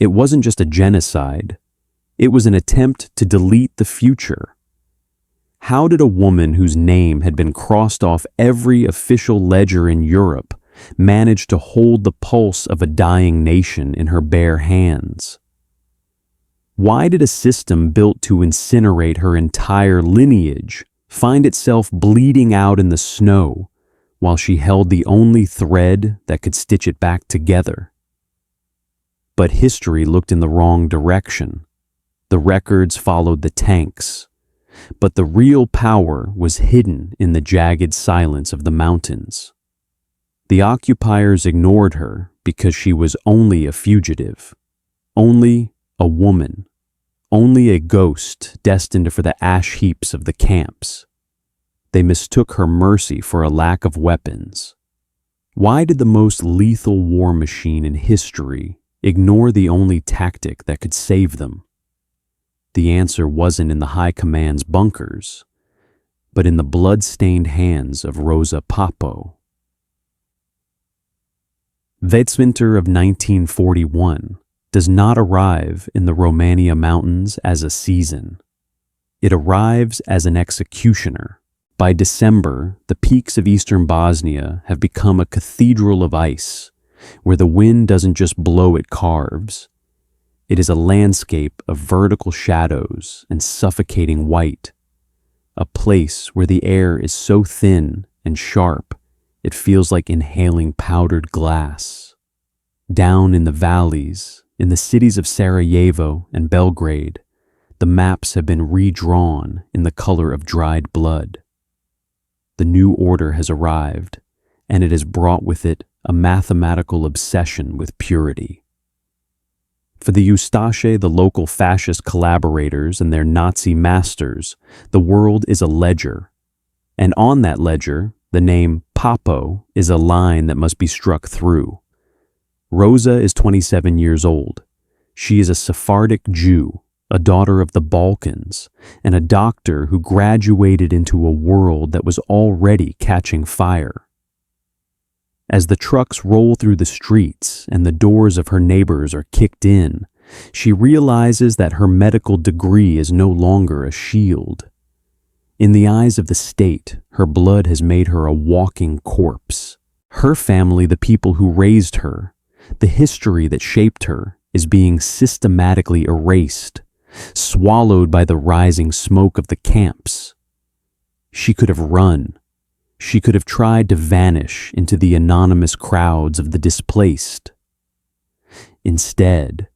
It wasn't just a genocide. It was an attempt to delete the future. How did a woman whose name had been crossed off every official ledger in Europe manage to hold the pulse of a dying nation in her bare hands? Why did a system built to incinerate her entire lineage find itself bleeding out in the snow while she held the only thread that could stitch it back together? But history looked in the wrong direction. The records followed the tanks, but the real power was hidden in the jagged silence of the mountains. The occupiers ignored her because she was only a fugitive, only a woman, only a ghost destined for the ash heaps of the camps. They mistook her mercy for a lack of weapons. Why did the most lethal war machine in history ignore the only tactic that could save them? The answer wasn't in the High Command's bunkers, but in the blood-stained hands of Roza Papo. Winter of 1941 does not arrive in the Romanija Mountains as a season. It arrives as an executioner. By December, the peaks of eastern Bosnia have become a cathedral of ice, where the wind doesn't just blow at carves. It is a landscape of vertical shadows and suffocating white, a place where the air is so thin and sharp it feels like inhaling powdered glass. Down in the valleys, in the cities of Sarajevo and Belgrade, the maps have been redrawn in the color of dried blood. The new order has arrived, and it has brought with it a mathematical obsession with purity. For the Ustaše, the local fascist collaborators, and their Nazi masters, the world is a ledger, and on that ledger, the name Papo is a line that must be struck through. Roza is 27 years old. She is a Sephardic Jew, a daughter of the Balkans, and a doctor who graduated into a world that was already catching fire. As the trucks roll through the streets and the doors of her neighbors are kicked in, she realizes that her medical degree is no longer a shield. In the eyes of the state, her blood has made her a walking corpse. Her family, the people who raised her, the history that shaped her, is being systematically erased, swallowed by the rising smoke of the camps. She could have run. She could have tried to vanish into the anonymous crowds of the displaced. Instead,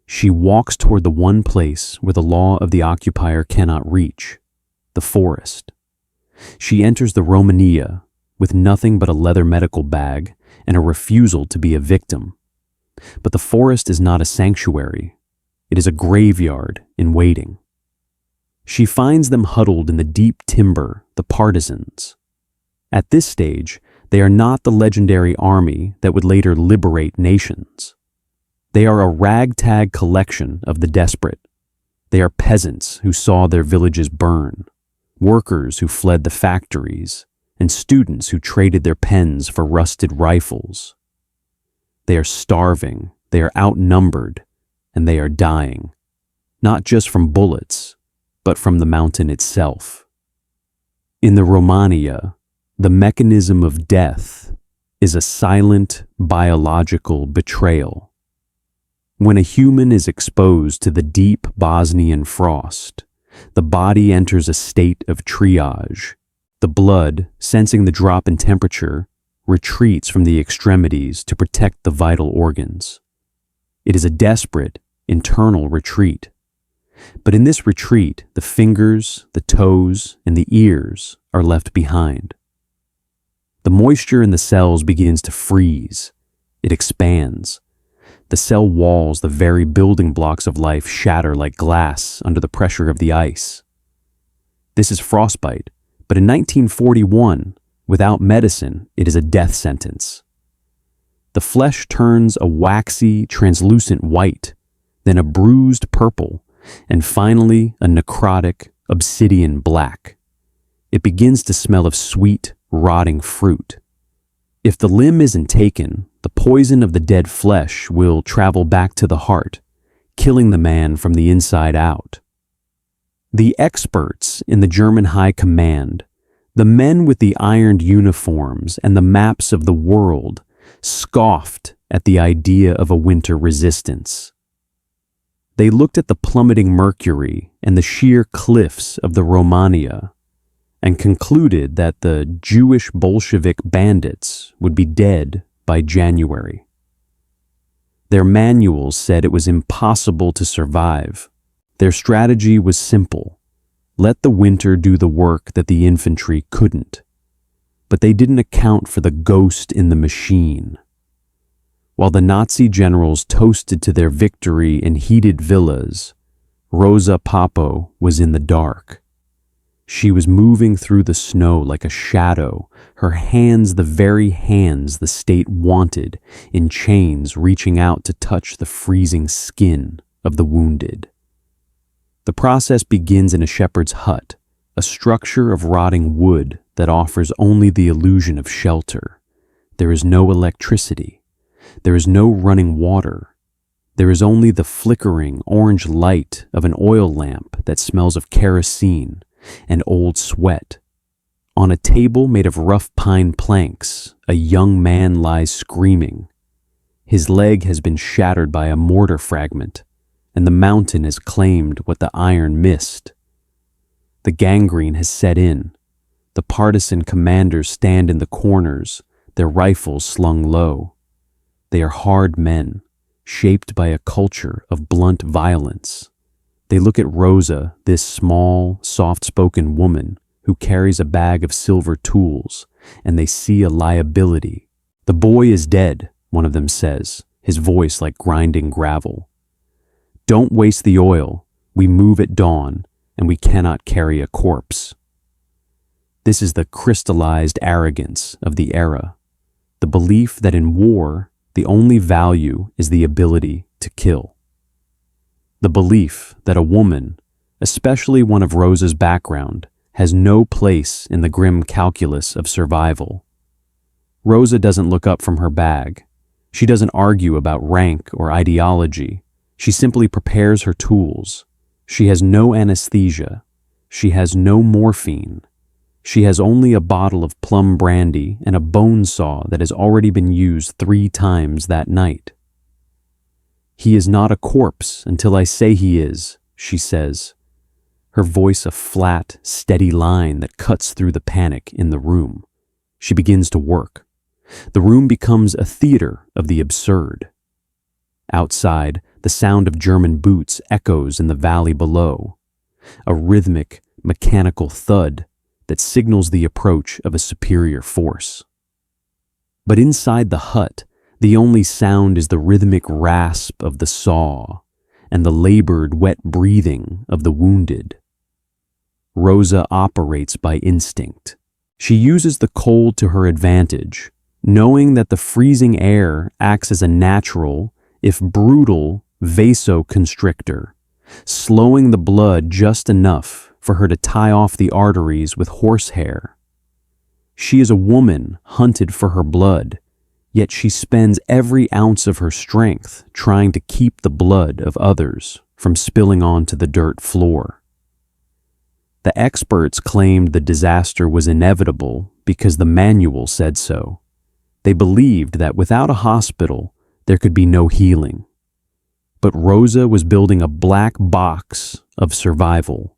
she walks toward the one place where the law of the occupier cannot reach, the forest. She enters the Romanija with nothing but a leather medical bag and a refusal to be a victim. But the forest is not a sanctuary. It is a graveyard in waiting. She finds them huddled in the deep timber, the partisans. At this stage, they are not the legendary army that would later liberate nations. They are a ragtag collection of the desperate. They are peasants who saw their villages burn, workers who fled the factories, and students who traded their pens for rusted rifles. They are starving, they are outnumbered, and they are dying, not just from bullets, but from the mountain itself. In the Romanija, the mechanism of death is a silent biological betrayal. When a human is exposed to the deep Bosnian frost, the body enters a state of triage. The blood, sensing the drop in temperature, retreats from the extremities to protect the vital organs. It is a desperate, internal retreat. But in this retreat, the fingers, the toes, and the ears are left behind. The moisture in the cells begins to freeze. It expands. The cell walls, the very building blocks of life, shatter like glass under the pressure of the ice. This is frostbite, but in 1941, without medicine, it is a death sentence. The flesh turns a waxy, translucent white, then a bruised purple, and finally a necrotic, obsidian black. It begins to smell of sweet, rotting fruit. If the limb isn't taken, the poison of the dead flesh will travel back to the heart killing the man from the inside out. The experts in the German High Command, the men with the ironed uniforms and the maps of the world, scoffed at the idea of a winter resistance. They looked at the plummeting mercury and the sheer cliffs of the Romanija and concluded that the Jewish Bolshevik bandits would be dead by January. Their manuals said it was impossible to survive. Their strategy was simple: let the winter do the work that the infantry couldn't. But they didn't account for the ghost in the machine. While the Nazi generals toasted to their victory in heated villas, Roza Papo was in the dark. She was moving through the snow like a shadow, her hands the very hands the state wanted, in chains reaching out to touch the freezing skin of the wounded. The process begins in a shepherd's hut, a structure of rotting wood that offers only the illusion of shelter. There is no electricity. There is no running water. There is only the flickering orange light of an oil lamp that smells of kerosene and old sweat. On a table made of rough pine planks, a young man lies screaming. His leg has been shattered by a mortar fragment, and the mountain has claimed what the iron missed. The gangrene has set in. The partisan commanders stand in the corners, their rifles slung low. They are hard men, shaped by a culture of blunt violence. They look at Roza, this small, soft-spoken woman who carries a bag of silver tools, and they see a liability. "The boy is dead," one of them says, his voice like grinding gravel. "Don't waste the oil. We move at dawn, and we cannot carry a corpse." This is the crystallized arrogance of the era, the belief that in war, the only value is the ability to kill. The belief that a woman, especially one of Roza's background, has no place in the grim calculus of survival. Roza doesn't look up from her bag. She doesn't argue about rank or ideology. She simply prepares her tools. She has no anesthesia. She has no morphine. She has only a bottle of plum brandy and a bone saw that has already been used 3 times that night. "He is not a corpse until I say he is," she says, her voice a flat, steady line that cuts through the panic in the room. She begins to work. The room becomes a theater of the absurd. Outside, the sound of German boots echoes in the valley below, a rhythmic, mechanical thud that signals the approach of a superior force. But inside the hut, the only sound is the rhythmic rasp of the saw and the labored, wet breathing of the wounded. Roza operates by instinct. She uses the cold to her advantage, knowing that the freezing air acts as a natural, if brutal, vasoconstrictor, slowing the blood just enough for her to tie off the arteries with horsehair. She is a woman hunted for her blood, yet she spends every ounce of her strength trying to keep the blood of others from spilling onto the dirt floor. The experts claimed the disaster was inevitable because the manual said so. They believed that without a hospital, there could be no healing. But Roza was building a black box of survival.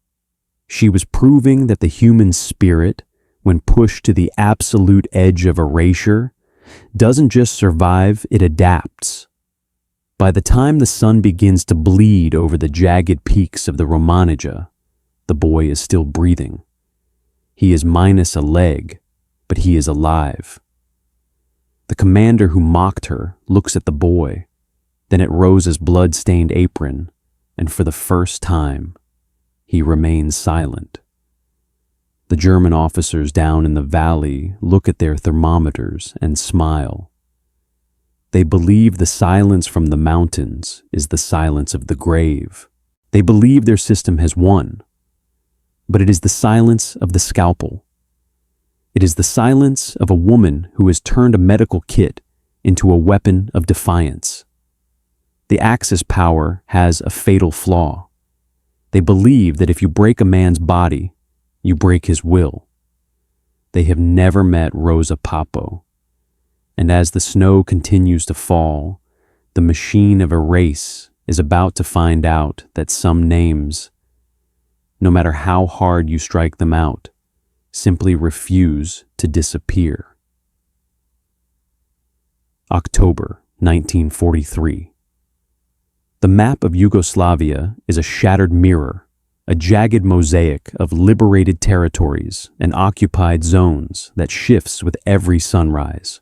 She was proving that the human spirit, when pushed to the absolute edge of erasure, doesn't just survive, it adapts. By the time the sun begins to bleed over the jagged peaks of the Romanija, the boy is still breathing. He is minus a leg, but he is alive. The commander who mocked her looks at the boy, then at Roza's blood-stained apron, and for the first time, he remains silent. The German officers down in the valley look at their thermometers and smile. They believe the silence from the mountains is the silence of the grave. They believe their system has won, but it is the silence of the scalpel. It is the silence of a woman who has turned a medical kit into a weapon of defiance. The Axis power has a fatal flaw. They believe that if you break a man's body, you break his will. They have never met Roza Papo. And as the snow continues to fall, the machine of erase is about to find out that some names, no matter how hard you strike them out, simply refuse to disappear. October 1943. The map of Yugoslavia is a shattered mirror, a jagged mosaic of liberated territories and occupied zones that shifts with every sunrise.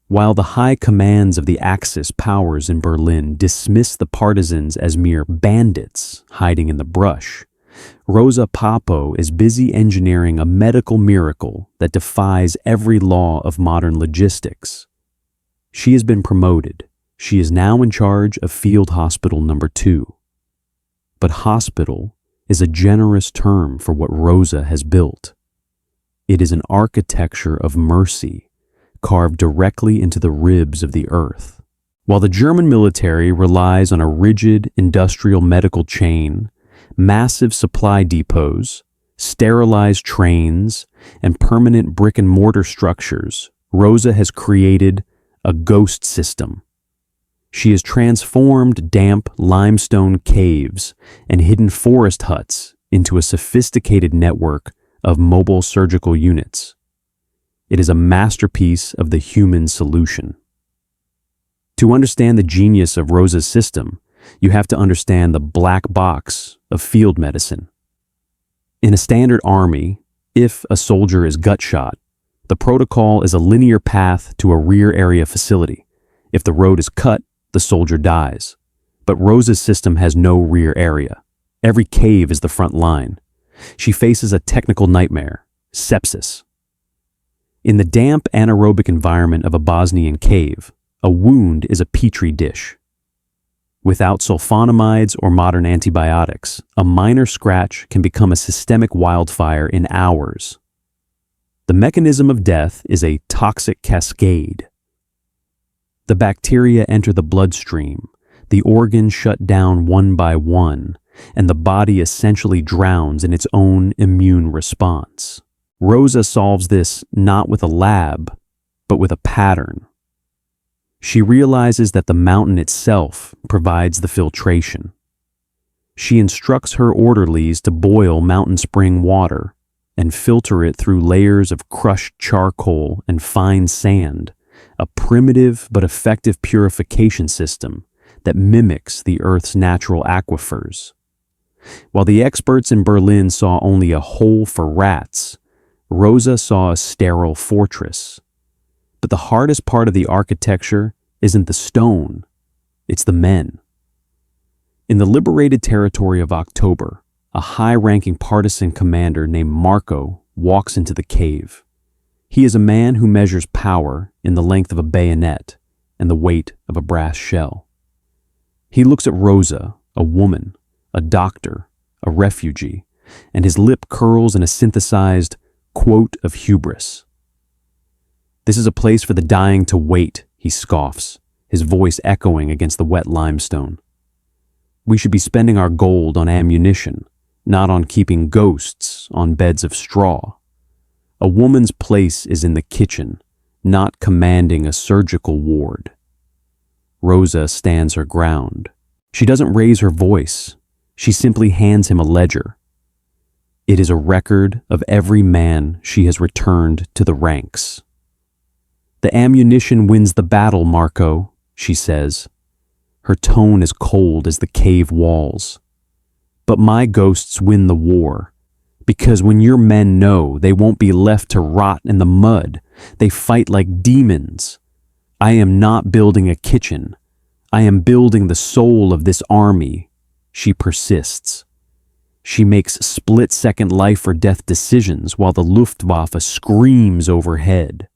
While the high commands of the Axis powers in Berlin dismiss the partisans as mere bandits hiding in the brush, Roza Papo is busy engineering a medical miracle that defies every law of modern logistics. She has been promoted. She is now in charge of Field Hospital No. 2. But hospital is a generous term for what Roza has built. It is an architecture of mercy, carved directly into the ribs of the earth. While the German military relies on a rigid industrial medical chain, massive supply depots, sterilized trains, and permanent brick-and-mortar structures, Roza has created a ghost system. She has transformed damp limestone caves and hidden forest huts into a sophisticated network of mobile surgical units. It is a masterpiece of the human solution. To understand the genius of Roza's system, you have to understand the black box of field medicine. In a standard army, if a soldier is gut shot, the protocol is a linear path to a rear area facility. If the road is cut, the soldier dies. But Roza's system has no rear area. Every cave is the front line. She faces a technical nightmare: sepsis. In the damp anaerobic environment of a Bosnian cave, a wound is a petri dish. Without sulfonamides or modern antibiotics, a minor scratch can become a systemic wildfire in hours. The mechanism of death is a toxic cascade. The bacteria enter the bloodstream, the organs shut down one by one, and the body essentially drowns in its own immune response. Roza solves this not with a lab, but with a pattern. She realizes that the mountain itself provides the filtration. She instructs her orderlies to boil mountain spring water and filter it through layers of crushed charcoal and fine sand, a primitive but effective purification system that mimics the Earth's natural aquifers. While the experts in Berlin saw only a hole for rats, Roza saw a sterile fortress. But the hardest part of the architecture isn't the stone, it's the men. In the liberated territory of October, a high-ranking partisan commander named Marco walks into the cave. He is a man who measures power in the length of a bayonet and the weight of a brass shell. He looks at Roza, a woman, a doctor, a refugee, and his lip curls in a synthesized quote of hubris. "This is a place for the dying to wait," he scoffs, his voice echoing against the wet limestone. "We should be spending our gold on ammunition, not on keeping ghosts on beds of straw. A woman's place is in the kitchen, not commanding a surgical ward." Roza stands her ground. She doesn't raise her voice. She simply hands him a ledger. It is a record of every man she has returned to the ranks. "The ammunition wins the battle, Marco," she says. Her tone is cold as the cave walls. "But my ghosts win the war, because when your men know they won't be left to rot in the mud, they fight like demons. I am not building a kitchen. I am building the soul of this army," she persists. She makes split-second life-or-death decisions while the Luftwaffe screams overhead.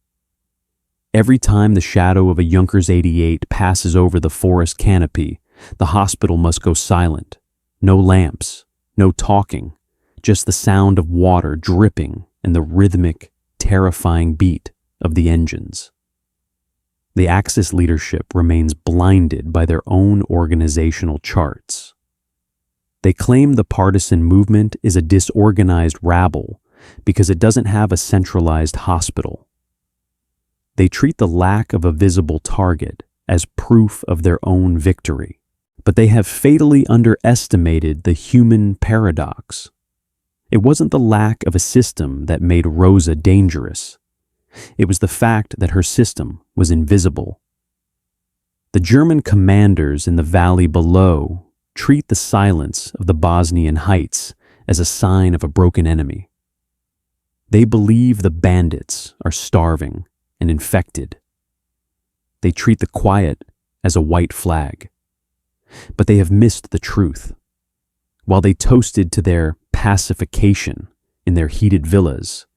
Every time the shadow of a Junkers 88 passes over the forest canopy, the hospital must go silent. No lamps, no talking, just the sound of water dripping and the rhythmic, terrifying beat of the engines. The Axis leadership remains blinded by their own organizational charts. They claim the partisan movement is a disorganized rabble because it doesn't have a centralized hospital. They treat the lack of a visible target as proof of their own victory, but they have fatally underestimated the human paradox. It wasn't the lack of a system that made Roza dangerous. It was the fact that her system was invisible. The German commanders in the valley below treat the silence of the Bosnian heights as a sign of a broken enemy. They believe the bandits are starving and infected. They treat the quiet as a white flag. But they have missed the truth. While they toasted to their pacification in their heated villas,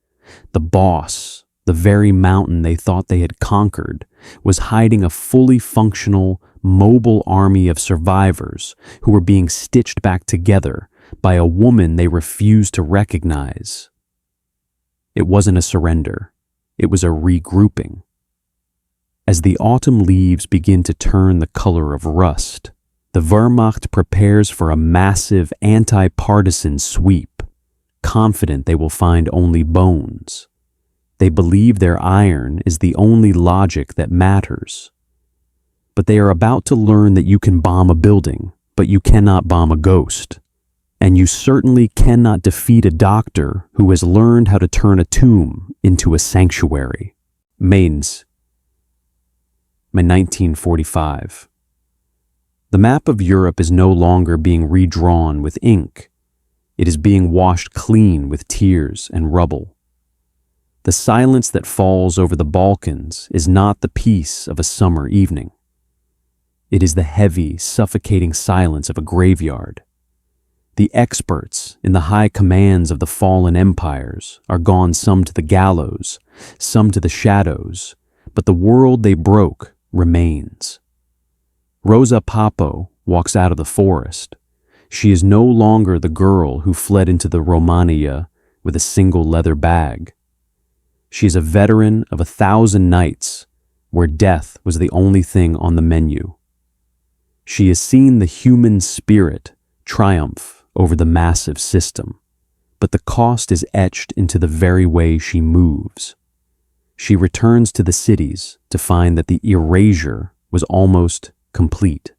the boss, the very mountain they thought they had conquered, was hiding a fully functional, mobile army of survivors who were being stitched back together by a woman they refused to recognize. It wasn't a surrender. It was a regrouping. As the autumn leaves begin to turn the color of rust, the Wehrmacht prepares for a massive anti-partisan sweep, confident they will find only bones. They believe their iron is the only logic that matters. But they are about to learn that you can bomb a building, but you cannot bomb a ghost. And you certainly cannot defeat a doctor who has learned how to turn a tomb into a sanctuary. Mainz, May 1945. The map of Europe is no longer being redrawn with ink. It is being washed clean with tears and rubble. The silence that falls over the Balkans is not the peace of a summer evening. It is the heavy, suffocating silence of a graveyard. The experts in the high commands of the fallen empires are gone, some to the gallows, some to the shadows, but the world they broke remains. Roza Papo walks out of the forest. She is no longer the girl who fled into the Romanija with a single leather bag. She is a veteran of 1,000 nights where death was the only thing on the menu. She has seen the human spirit triumph over the massive system, but the cost is etched into the very way she moves. She returns to the cities to find that the erasure was almost complete.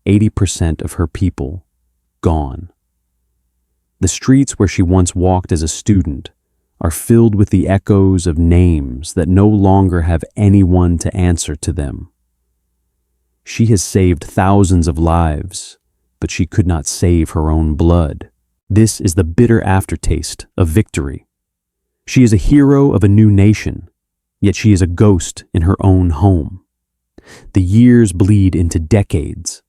80% of her people gone. The streets where she once walked as a student are filled with the echoes of names that no longer have anyone to answer to them. She has saved thousands of lives, but she could not save her own blood. This is the bitter aftertaste of victory. She is a hero of a new nation, yet she is a ghost in her own home. The years bleed into decades.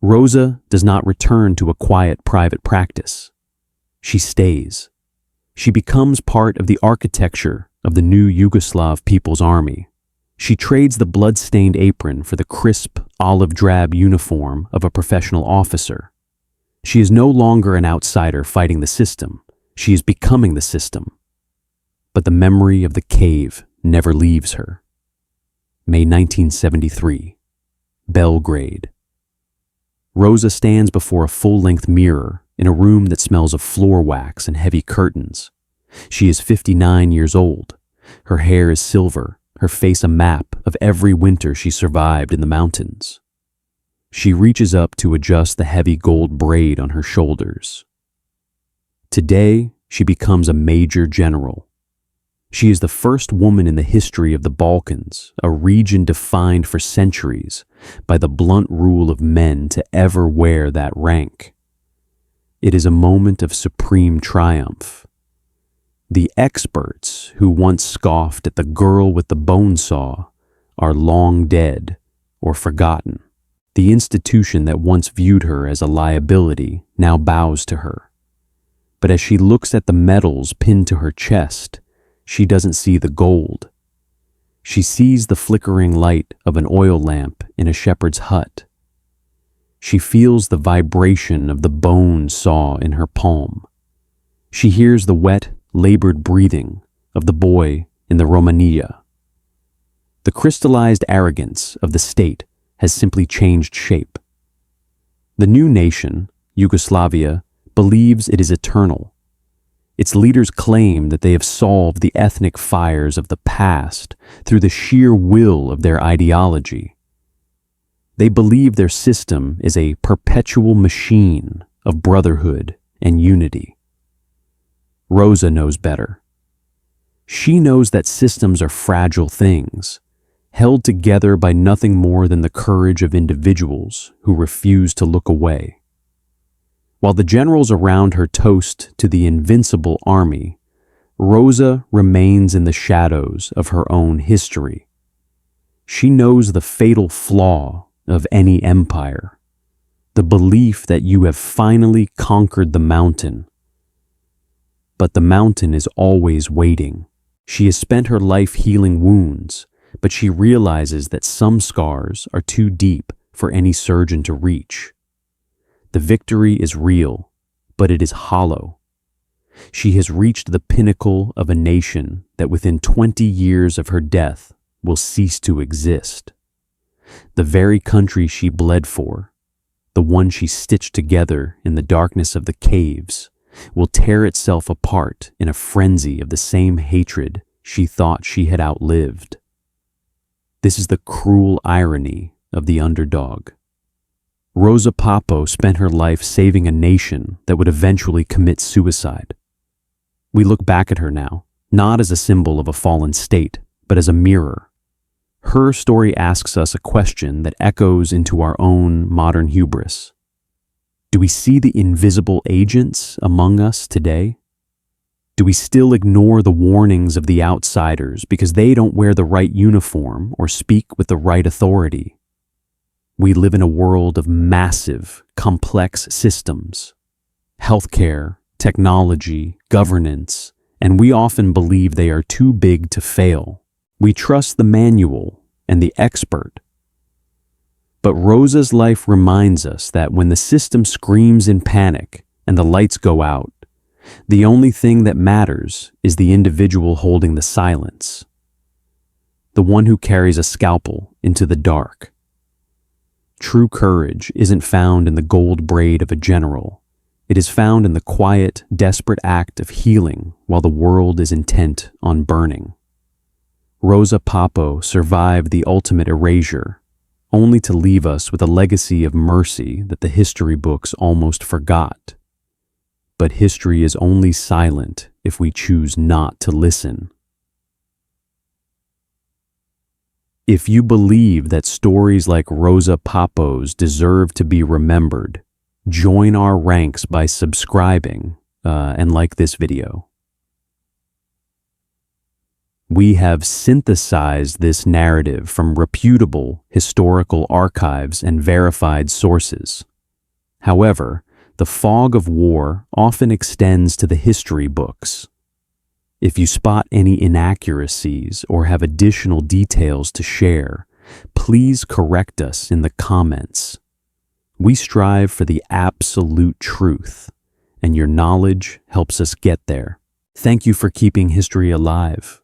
Roza does not return to a quiet private practice. She stays. She becomes part of the architecture of the new Yugoslav People's Army. She trades the blood-stained apron for the crisp, olive-drab uniform of a professional officer. She is no longer an outsider fighting the system. She is becoming the system. But the memory of the cave never leaves her. May 1973, Belgrade. Roza stands before a full-length mirror in a room that smells of floor wax and heavy curtains. She is 59 years old. Her hair is silver, her face a map of every winter she survived in the mountains. She reaches up to adjust the heavy gold braid on her shoulders. Today, she becomes a major general. She is the first woman in the history of the Balkans, a region defined for centuries by the blunt rule of men, to ever wear that rank. It is a moment of supreme triumph. The experts who once scoffed at the girl with the bone saw are long dead or forgotten. The institution that once viewed her as a liability now bows to her. But as she looks at the medals pinned to her chest, she doesn't see the gold. She sees the flickering light of an oil lamp in a shepherd's hut. She feels the vibration of the bone saw in her palm. She hears the wet, labored breathing of the boy in the Romanija. The crystallized arrogance of the state has simply changed shape. The new nation, Yugoslavia, believes it is eternal. Its leaders claim that they have solved the ethnic fires of the past through the sheer will of their ideology. They believe their system is a perpetual machine of brotherhood and unity. Roza knows better. She knows that systems are fragile things, held together by nothing more than the courage of individuals who refuse to look away. While the generals around her toast to the invincible army, Roza remains in the shadows of her own history. She knows the fatal flaw of any empire, the belief that you have finally conquered the mountain. But the mountain is always waiting. She has spent her life healing wounds, but she realizes that some scars are too deep for any surgeon to reach. The victory is real, but it is hollow. She has reached the pinnacle of a nation that within 20 years of her death will cease to exist. The very country she bled for, the one she stitched together in the darkness of the caves, will tear itself apart in a frenzy of the same hatred she thought she had outlived. This is the cruel irony of the underdog. Roza Papo spent her life saving a nation that would eventually commit suicide. We look back at her now, not as a symbol of a fallen state, but as a mirror. Her story asks us a question that echoes into our own modern hubris. Do we see the invisible agents among us today? Do we still ignore the warnings of the outsiders because they don't wear the right uniform or speak with the right authority? We live in a world of massive, complex systems. Healthcare, technology, governance, and we often believe they are too big to fail. We trust the manual and the expert. But Roza's life reminds us that when the system screams in panic and the lights go out, the only thing that matters is the individual holding the silence, the one who carries a scalpel into the dark. True courage isn't found in the gold braid of a general. It is found in the quiet, desperate act of healing while the world is intent on burning. Roza Papo survived the ultimate erasure, only to leave us with a legacy of mercy that the history books almost forgot. But history is only silent if we choose not to listen. If you believe that stories like Roza Papo's deserve to be remembered, join our ranks by subscribing and like this video. We have synthesized this narrative from reputable historical archives and verified sources. However, the fog of war often extends to the history books. If you spot any inaccuracies or have additional details to share, please correct us in the comments. We strive for the absolute truth, and your knowledge helps us get there. Thank you for keeping history alive.